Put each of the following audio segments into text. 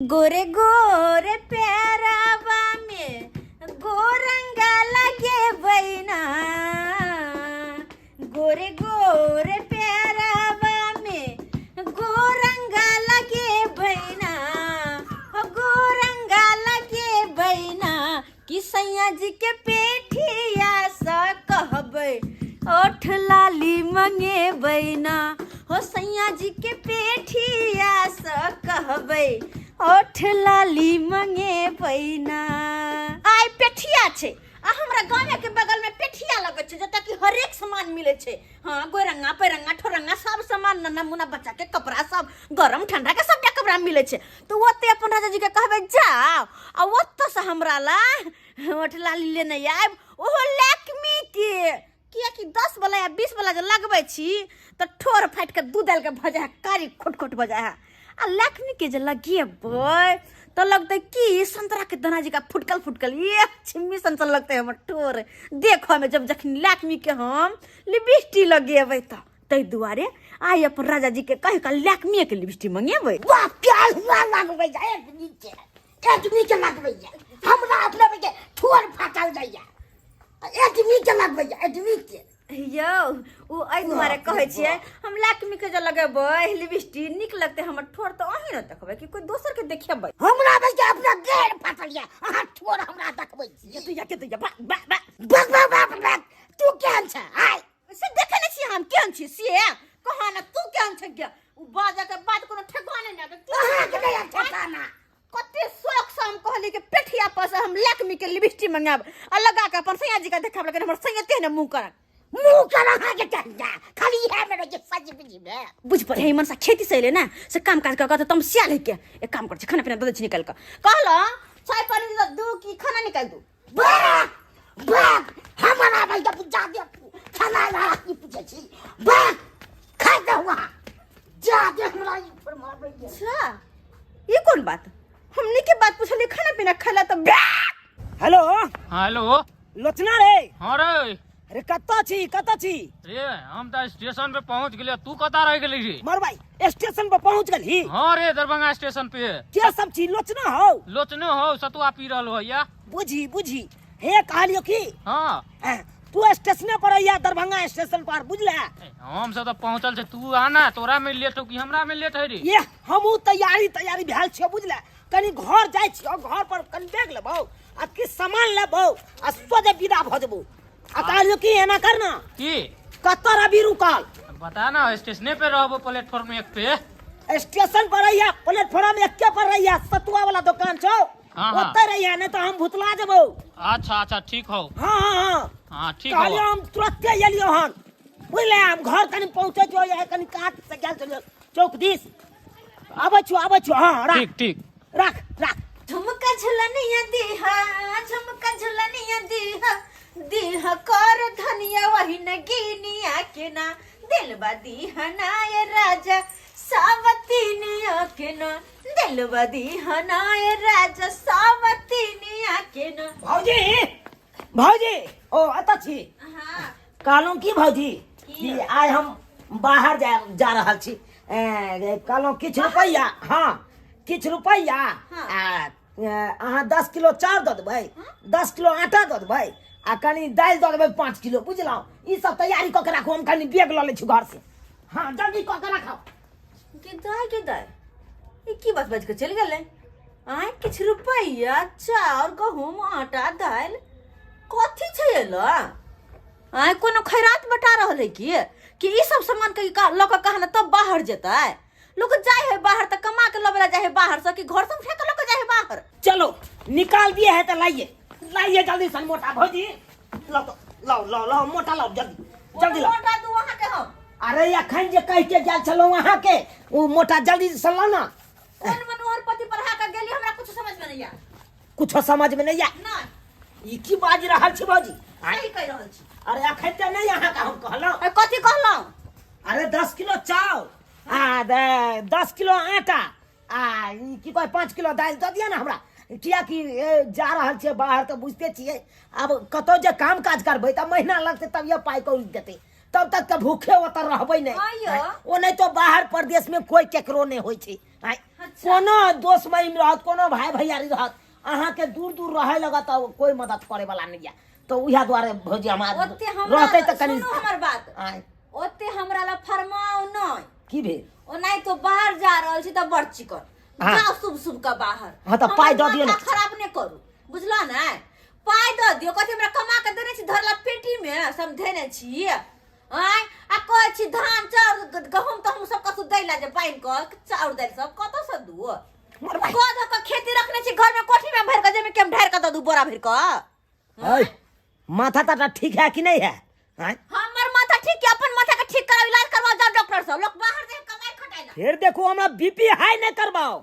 गोरे गोरे प्यारावा में गोरंगा लगे बैना, गोरे गोरे प्यारावा में गोरंगा लगे बैना, गोरंगा लगे बैना कि सैया जी के पेठिया सा कहबै ओठ लाली मंगे बैना, हो सैया जी के पेठिया सा कहबै ओठ लाली मंगे पैना। आइ पेठिया छे आ हमरा गाँव के बगल में पेठिया लगे छे जत कि हर एक सामान मिले छे। हाँ, गोरंगा पैरंगा ठोरंगा सब सामान नन्ना मुन्ना बच्चा के कपड़ा सब गरम ठंडा के सब कपड़ा मिले छे। तो ओते अपन राजा जी के कहबे जाओ आ ओत से हमरा ला ओठ लाली लेने आब, ओहो लैक्मी के किया कि 10 वाला या 20 वाला जो लगबै छी तो ठोर फाट के दूध डाल के भजा है कारी खोट भजा है। आ लैक्मी के जो लगेबै तो लगते कि संतरा के दाना जी का फुटकल ये छिम्मी सन लगते हमर ठोर देखो में। जब जखन लैक्मी के हम लिपस्टिक लगेबै तो तै दुआरे आई अपन राजा जी के कह का लैक्मी के लिपस्टिक मंगेबै। वाह क्या लगबै जा एक नीचे लगबै जा हमरा अपने के ठोर फाटल जाइया एक नीचे लगबै जा एक नीचे यौ उ आई दुआरे कहै छियै हम लैक्मी के जे लगेबै लिपस्टिक नीक लगते हमर ठोर तो अहीं न देखबै कि कोई दोसर के देखेबै। हमरा बे के अपना गेर फाटल या अहाँ ठोर हमरा देखबै छी के तू बा तू केहन छ आइ से देखे नै छी हम केहन छी से कहा ना तू केहन छ के उ बाजा के बात कोनो ठेकाने नै तू अहाँ के नै ठेकाना कते शौक से हम कहली के पेठिया पर से हम लैक्मी के लिपस्टिक मंगाब आ लगा के अपन सैया जी के देखाब लेकिन हमर सैया तेहने मुंह कर अहाँ के कहजा खाली है मेरे के सज बिजी में बुझ पर हे मनसा खेती से ले ना से काम काज कर तम सियाल है के एक काम कर छ खाना पीना दे छी निकाल के कहला चाय पानी दू की खाना निकाल दू बा हमरा भाई के पूछा दे खाना ला की पूछे छी बा खा दे वहां जा दे हमरा ई फरमा भाई। अच्छा ये कौन बात हमने के बात पूछली खाना पीना खला तो हेलो हेलो लोचना रे। हाँ रे अरे कत्ता छी रे हम तो स्टेशन पे पहुंच गेलिए, तू कता रह गेली रे? मर भाई स्टेशन पे पहुंच गली। हाँ रे दरभंगा स्टेशन पे क्या सब छी लोचना हो लोचने हो सतुआ पी रहल हो या बुझी हे कहलियो की हाँ तू स्टेशन पर या दरभंगा स्टेशन पर बुझले हम सब तो पहुंचल छे, तू आना तोरा में लेट हो कि हमरा में लेट है रे? ये हमहू तैयारी भेल छियो बुझले कनी घर जाय छियो घर पर कनी बैग लेबो आ कि सामान लेबो आ सोजे विदा भ जेबो आ कहलियो की एना करना की कत्ता अभी रुकल बता ना स्टेशने पे रहबो प्लेटफॉर्म 1 पे स्टेशन पर रहिया प्लेटफॉर्म 1 के पर रहिया सतुआ वाला दुकान छौ ओते रहिया नहीं तो हम भुतला जेबो। अच्छा ठीक हो। हाँ ठीक हो। कहलियो हम तुरंते एलियो हन बुझले हम घर कनी पहुंचे जो है कनी काट से गेल चलियो चौक दिस आबै छु। हाँ ठीक रख झुमका झुलनिया दीहा कर धनिया वही न गिनिया के ना दिलवा दीहा नाय राजा सावतीनिया के ना दिलवा दीहा नाय राजा सावतीनिया के ना। भौजी ओ अत छी। हाँ कहलौं की भौजी कि आइ हम बाहर जा रहल छी कहलौं किछ रुपैया हाँ किछ रुपैया अहाँ 10 किलो चाउर दऽ देबै 10 किलो आटा दऽ देबै आ कनी दालि दऽ देबै 5 किलो बुझलौं। ई सब तैयारी कऽ के राखू हम कनी बैग लऽ लै छी घर से। हाँ जल्दी कऽ के रखो के दाय ये की बात बाज के चल गेलै आइ किछ रुपैया चाउर गहूम आटा दाल कथी छै एला आइ कोनो खैरात बटा रहल है कि ई सब सामान के लऽ के कहना तब बाहर जेतै लोग जाए है बाहर त कमा के लबला जाए है बाहर से कि घर से फेंक लोग जाए है बाहर। चलो निकाल दिए है तो लाइए जल्दी सन मोटा भौजी लो मोटा लाओ जल्दी लो मोटा तू वहां के हम अरे अखन जे कह के गेल छलो वहां के वो मोटा जल्दी सन लो ना। कौन मनोहर पति पर हा के गेली हमरा कुछ समझ में नहीं आ कुछ समझ में नहीं आ ना ई की बाज रहल छी भौजी सही कह रहल छी। अरे अखन ते नहीं यहाँ का हम कहलो कथी कहलौ अरे 10 किलो चाउर आ 10 किलो आटा आ की कह 5 किलो दाल दऽ दिया ना हमरा किया कि जा रहल छे बाहर तो बुझते छिए अब कतो जे काम काज करबै त महीना लगते तब ये पाई कौड़ी देते तब तक तो भूखे ओतर रहबै नहीं। ओ नहीं तो बाहर प्रदेश में कोई केकरो नहीं होई छै। अच्छा। कोनो दोस्त महिम रहत कोनो भाई भैयारी रहत अहाँ के दूर दूर रहे लगा तो कोई मदद करे वाला नहीं है तो उहा द्वारे भौजी हमार ओते हमरा रहते तो कनी सुनो हमर बात आय ओते हमरा ला फरमाओ नहीं की भेल ओ नहीं तो बाहर जा रहल छी त बड़ चिकन हाँ। जाओ शुभ शुभ का बाहर हाँ, तो पाई दऽ दियौ ना ने। खराब नहीं करू बुझलो ना पाई दऽ दियो कथि हमरा कमा के देने छी धरला पेटी में समझेने छी आय आ कहै छी धान चाउर गहूम त हम सब कछु दै ला जे पाइन क चाउर दै सब कत से दू गोद का खेती रखने छी घर में कोठी में भर के जे में केम ढार के दू बोरा भर के आय माथा ताटा ठीक है कि नहीं है आय हमर माथा ठीक है अपन माथा के ठीक कराओ इलाज करवाओ जाओ डॉक्टर सब लोग बाहर से कमाई खटाइला फिर देखो हमरा बीपी हाई नहीं करवाओ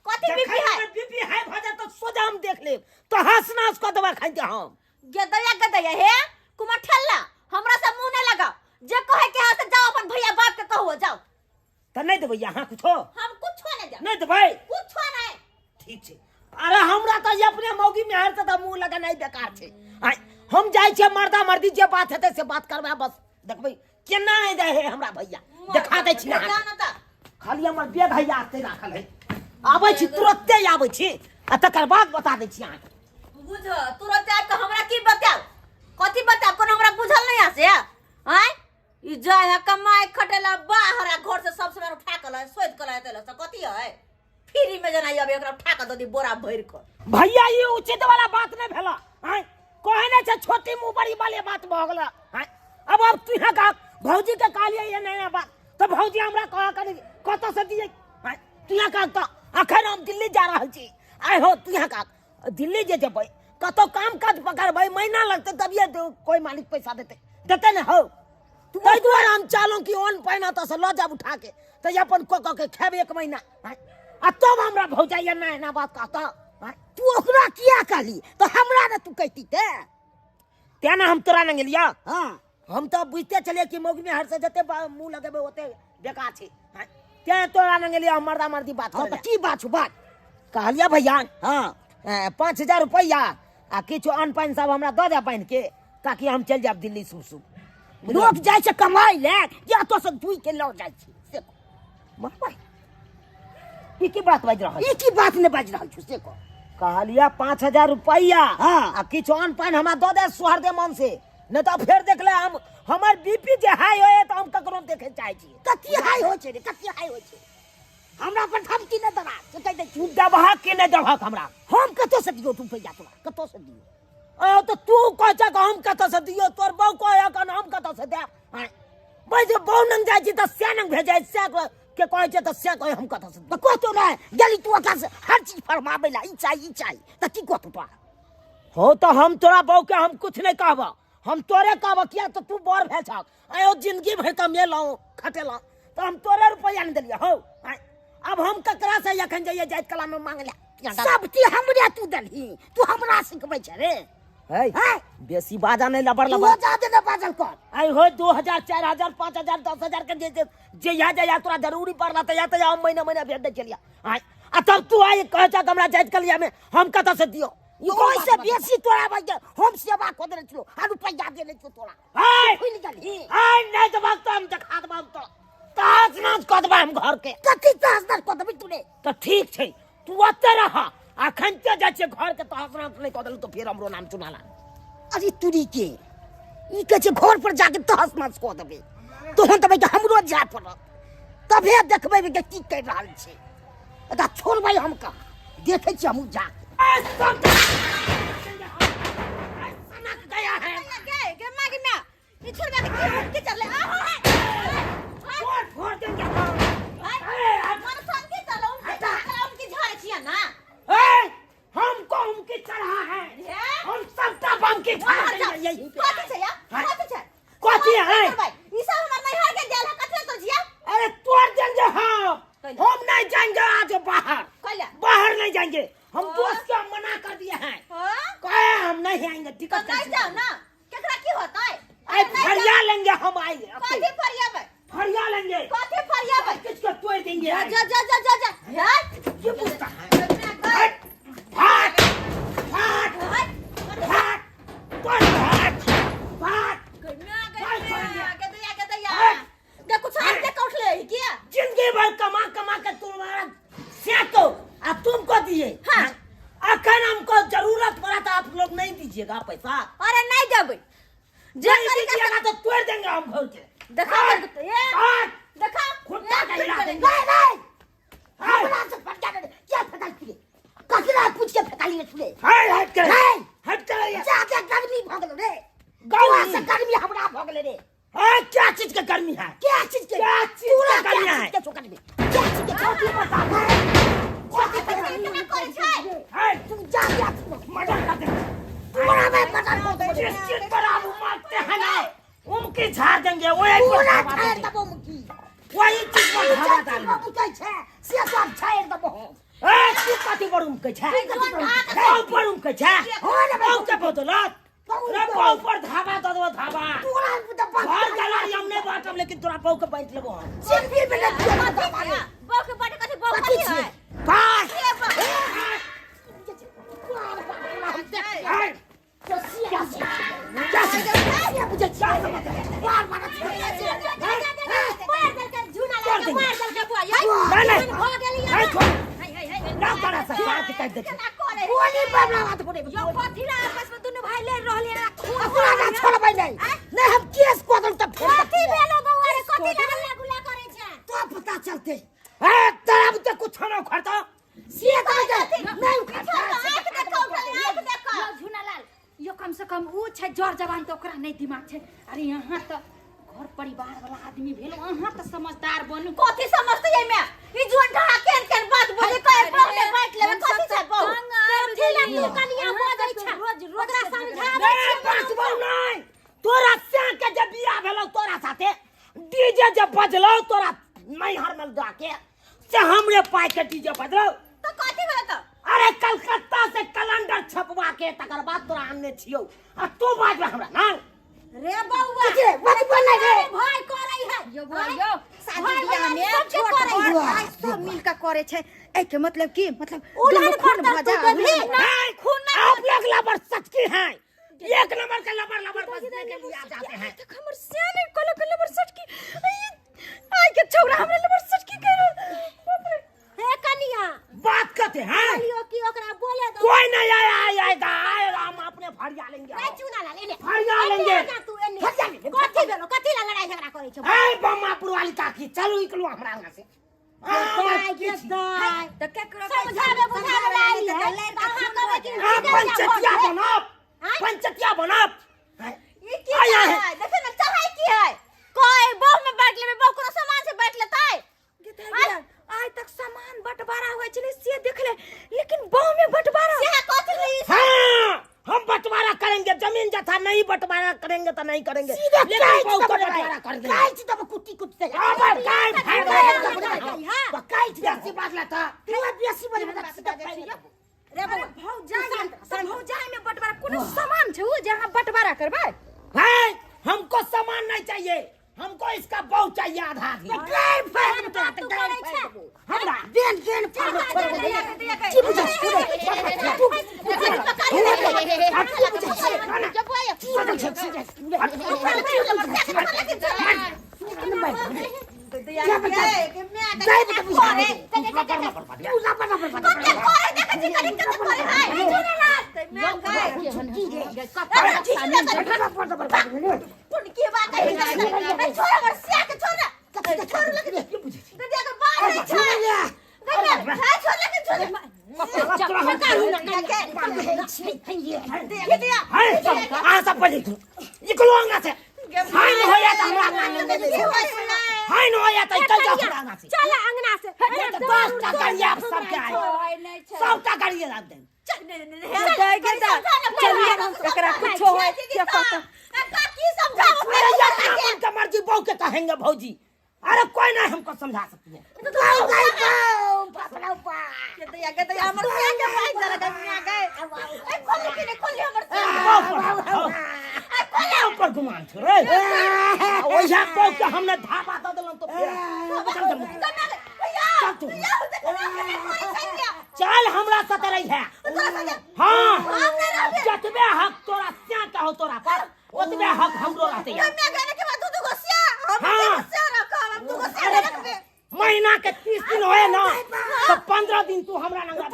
कथि बीपी है बीपी हाई भ जाए तो सोजा हम देख लेब तो हंसना उसको दवा खाइते हम गदया हे कुमार ठल्ला हमरा से मुंह नहीं लगाओ जे कहे के हाथ जाओ अपन भैया बाप के कहो जाओ तो नहीं देबै यहाँ कुछो हम कुछ नहीं दे नहीं देबै कुछ नहीं ठीक छै अरे हमरा तो ये अपने मौगी में हर से मुंह लगा नहीं बेकार छै आय हम जाय छै मर्दा मर्दी जे बात हेतै से बात करबा बस देखबै केना नहीं दे है हमरा भैया देखा दै छी अहाँ जानता खाली हमर बेग है आते राखल है आबै छी तुरंते आबै छी आ तकर बाद बता दै छी अहाँ बुझ तुरंत आब के हमरा की बताओ कथि बताओ कोन हमरा बुझल नहीं आसे आय ई जाय है कमाई खटेला बाहर आ घर से सब सामान उठा के लाए सोध के लाए तेला से कथि है फ्री में जना अब एकरा उठा के ददी बोरा भर के भैया ये उचित वाला बात नहीं भेला हैं कोई नहीं छै छोटी मुंह बड़ी वाली बात भ गेला हैं अब तू यहाँ का भौजी के कहलिए ये नया बात तो भौजी हमरा कहा कर कत से दिए हैं तू यहाँ का तो अखन हम दिल्ली जा रहल छी आय हो तू यहाँ का दिल्ली जे जेबै कतो काम काज पकड़बै महीना लगते तभिए तो कोई मालिक पैसा देते देते न हो ताहि दुआरे हम चालू कि ओन पहिना तो से ल जाब उठा के तो अपन को के खेब एक महीना हैं आ तब हमरा भौजाइया ना बात कहता तू ओकरा किया कहली तो हमरा ने तू कहती ते तेना हम तोरा न गेलिया हां हम तो बुझते चलिए कि मौगी में हर से जते मुंह लगेबे ओते बेकार छै ते तोरा न गेलिया मर्दा मर्दी बात हां करे तो की बात बात कहलिया भैया हां 5000 रुपया आ किछु अन्न पानि सब हमरा दऽ दे पानि के ताकि हम चल जाब दिल्ली सुब लोग जाय छै कमाई ले या तो से दुई के लौ जाय छै से मरबै ई की बात बाज रहल ई की बात ने बाज रहल छु से को कहलिया 5000 रुपया हाँ। आ किछु अन्न पानि हमरा दऽ दे सोहर दे मन से नहीं तो फिर देख ले हम हमर बीपी जे हाई होए तो हम ककरो देखे चाहे छी कति हाई हो छै रे कति हाई हो छै हमरा पर धमकी न दरा से कह दे तू दबहा के नहीं दबहा हमरा हम कतो से दियो तू पैसा तोरा कतो से दियो ओ तो तू कह जा हम कत से दियो तोर बहू कह कन हम कत से दे भाई जे बहू नंग जाय छी त से नंग भेजाय से के कहै छै त से कह हम कत से तो को तो ना गेली तू ओका से हर चीज फरमाबे ला ई चाहिए त की को तू हो तो हम तोरा बहू के हम कुछ नहीं कहबा हम तोरे कहबा किया तो तू बर भेल छक आयो जिंदगी भर कमेलौ खटेलौ तो हम तोरे रुपया नहीं देलिए हो अब हम ककरा से अखन जाइए जाइत कला में मांग ले सब ती हमरे तू दलही तू हमरा सिखबै छै रे है बेसी बाजा नहीं लबर तू लबर जा दे ना बाजल कर आई हो 2000 4000 5000 10000 के जे या जा तोरा जरूरी पड़ला त या हम महीना महीना भेज दे चलिया आई आ तब तू आई कह जा हमरा जाइत कलिया में हम कत से दियो ओइ से बेसी तोरा भाई हम सेवा को देने छियो आ रुपया देने छियो तोरा हाय खुल गली हाय नहीं तो बात हम देखा दबा तो तास नाच कर दबा हम घर के कति तासदार को देबी तूने तो ठीक छै तू ओते रहा अखन ते जा छै घर के तास नाच नहीं कर दल तो फिर हमरो नाम चुनाला अरे तुरी के ई के छै घर पर जाके तास नाच को देबे तो हम तबे के हमरो जा पड़त तबे देखबै के की कर रहल छै एदा छोड़बै हम का देखे छी हम जा सनक गया है के मागिना ई छोड़बा के की चले आ फोड़ देंगे मन सन के चलो उनकी झाड़ छिया ना हमको उनकी चढ़ा है ये? हम सबका बम की बाहर जा यही पे कथि छै या कथि छै कथी है ई सब हमर नहीं हर के देल है कथि तो जिया अरे तोड़ देंगे हम नहीं जाएंगे आज बाहर कहला बाहर नहीं जाएंगे हम दोस्त को मना कर दिए हैं हां कहे हम नहीं आएंगे तो टिकट नहीं जाओ ना केकरा की होता है अरे फरिया लेंगे हम आएंगे कथि फरिया बे फरिया लेंगे कथि फरिया बे किसको तोड़ देंगे जा जा जा जा जा यार ये पूछता है हट फाट फाट फाट तोड़ फाट फाट कुछ आज तक उठ ले क्या जिंदगी भर कमा कमा के तुम्हारा सेतो जखन हमको जरूरत पड़ा तो आप लोग नहीं दीजिएगा पैसा। अरे नहीं देबै जे नहीं करी का दीजिएगा तो तोड़ देंगे हम घर के। देखा ये देखा खुट्टा का हिला देंगे। नहीं हमरा से फटका दे क्या फटका छुले ककरा पूछ के फटका लिए छुले हाय हट कर नहीं हट कर जाके गर्मी भगल रे गर्मी से गर्मी हमरा भगल रे हाय क्या चीज का गर्मी है? क्या चीज के क्या चीज पूरा का गर्मी है? क्या चीज के क्या चीज के छोटी बता है हाय तू जा क्या मर्डर कर दे। पूरा मैं मर्डर कर दूंगा जिस चीज पर आप मारते हैं ना उनकी झाड़ देंगे। वो एक पूरा बार खाए तब मुकी वही चीज पर धावा डालेंगे। बाबू कह छे से सब छाए तब ए तू कथी पर उम के छे? कौन पर उम के छे? कौन के बदौलत रे पाव पर धावा दो धावा। पूरा दबा घर गलारी हम नहीं बाटब लेकिन तोरा पाव के बांट लेबो हम। सिर्फ में दबा मारे बौ के बाटे कथी बौ कथी है बाय हाय तो सिया क्या बुझे बार बार नहीं छोड़ ना करा सरकार के कह दे। बोली बाबा बात बोले यो कथी ला आपस में दुनु भाई ले रहले पूरा ना छोड़बै नहीं नहीं हम केस को दल तब कथी भेलो बौआ रे कथी ला हल्ला गुल्ला करे छै तो पता चलते ए तरब ते कुछ ना खरता सिया तो नहीं खाता आंख देखो आंख देखो झुनालाल यो कम से कम ऊ छै जर जवान तो ओकरा नहीं दिमाग छै। अरे यहाँ तो घर परिवार वाला आदमी भेलो अहाँ तो समझदार बनू। कथी समझते ये में ई झंडा केन केन बात बोले कहे पहले बैठ लेबे कथी छै बौ कथी ला तू कनिया बजै छै रोज ओकरा समझाबै नहीं बचबो नहीं। तोरा से के जब बियाह भेलो तोरा साथे डीजे जब बजलो तोरा नैहर में जाके से हमरे पाई के डीजे बजलो तो कथी भेल त अरे कलकत्ता से कैलेंडर छपवा के तकर बाद तोरा आनने छियो आ तू बाजबे हमरा ना रे बौआ के मत बोल रे भाई करे है यो भाइयो शादी भाई बियाह में सब छोट करे बड़ है। भाई सब मिल के करे छै। ए के मतलब की मतलब उलहन खून करता भजा तू कभी नहीं खून आप लोग लबर सचकी हैं। एक नंबर के लबर बजने के लिए आ जाते हैं। तक हमर सियाने कोलो के लबर सच की आई के छौरा हमरे लबर सच की करो बाप रे। हे कनिया बात करते हैं लियो की ओकरा बोले दो कोई नहीं आएगा हम अपने फरिया लेंगे। रे चुना ला ले फरिया लेंगे। तू एने कथी भेलो कथी ला लड़ाई झगड़ा करे छौ ए बम्मापुर वाली काकी चलो निकलो हमरा अंगना से। तो के करो समझावे बुझावे लाई है कहां कहे कि पंचतिया बनब पंचतिया बनब। ई की है देखे ना चाहे की है कोई बहु में बैठ लेबे बहु कोनो सामान से बैठ लेतै आज तक सामान बंटवारा हुआ चले से देख ले लेकिन बहु में बंटवारा से कथी ली हाँ हम बंटवारा करेंगे। जमीन जथा नहीं बंटवारा करेंगे तो नहीं करेंगे लेकिन बहु को बंटवारा कर देंगे। काय तब कुट्टी कुट्टी से अबर काय काय बेसी बात लाता तू बेसी बोले बता रे भौ जाय में बंटवारा कोनो सामान छै उ जहां बंटवारा करबै है हमको सामान नहीं चाहिए। हमको इसका बहु चाहिए आधा आधी। काय फायदा तो तक करे छै हमरा देन देन जी बुझा सब पढ़ निकलो अंगना से। हाय न हो जाता हाय न हो जाता कल जाओ अंगना से। चल अंगना से 10 टका ये आप सब के आए 100 टका ये रख दें। चलिए एकरा कुछ होय के पता काकी समझाओ अरे यार अपन का मर्जी बहु के कहेंगे भौजी। अरे कोई नहीं हमको समझा सकती है। हमर से के भाई जरा कन्या गए ए खोले के खोले हमर से ऊपर गुमान छोड़े ओइसा बहु के हमने धावा दे देलन तो फिर चल हमरा साथे रही है। हां जतबे हक तोरा क्या कहो तोरा पर ओतबे हक हमरो रहते है। मैं कहने के बाद दू गोसिया हम से रखा हम दू गोसिया रखबे महीना के 30 दिन होए ना तो 15 दिन तू हमरा नंगा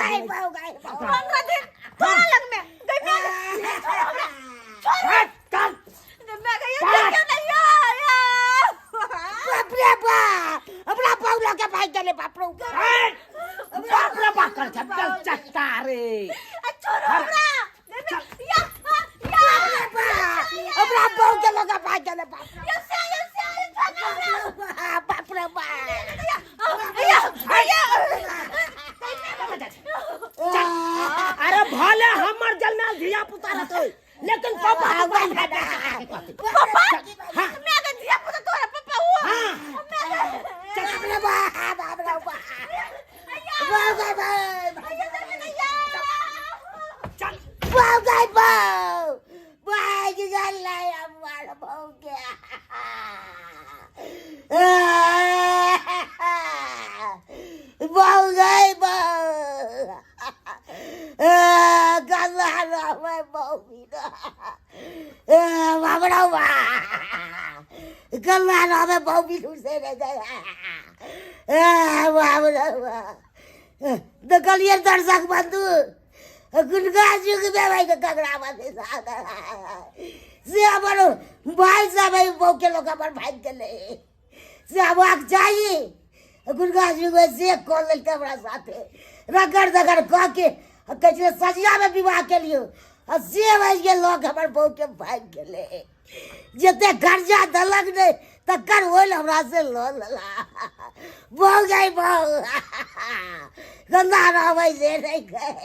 गई बहु गई 15 दिन तोरा लग में गई मैं छोड़ हमरा छोड़ मैं गई क्यों नहीं आया बाप रे बाप हमरा बहु लगे भाई गेले बाप रे बाप रे बाप कर चट्टा रे छोड़ हमरा या हमरा बहु के लगे भाई गेले बाप रे या बाप रे बाप अरे भले हमर जल में धिया पुता रहतो लेकिन पापा पापा मैं के दिया पुता तोरा पापा हुआ बाप रे बाप बाप रे बाप बहु गई बहु भाई गल्ला हमार बहु के बहु गई बहु गल्ला रहे बहु बिना बाबरा गल्ला रहे बहु बिनु से रह गया बाबरा तो गलियर दर्शक बंधु गुनगा जुग में भाई का कगड़ा बाते सादा से हमारो भाई साहब बहु के लोग हमार भाई के ले से अब आग चाहिए गुनगा जुग में से कॉल ले हमरा साथे रगड़ दगड़ कह के कचरे सजिया में विवाह के लिए से भाई के लोग हमार बहु के भाई के ले जते कर्जा दलक ने तकर होल हमरा से लो लला बहु गई बहु गंदा रहबै से नहीं गए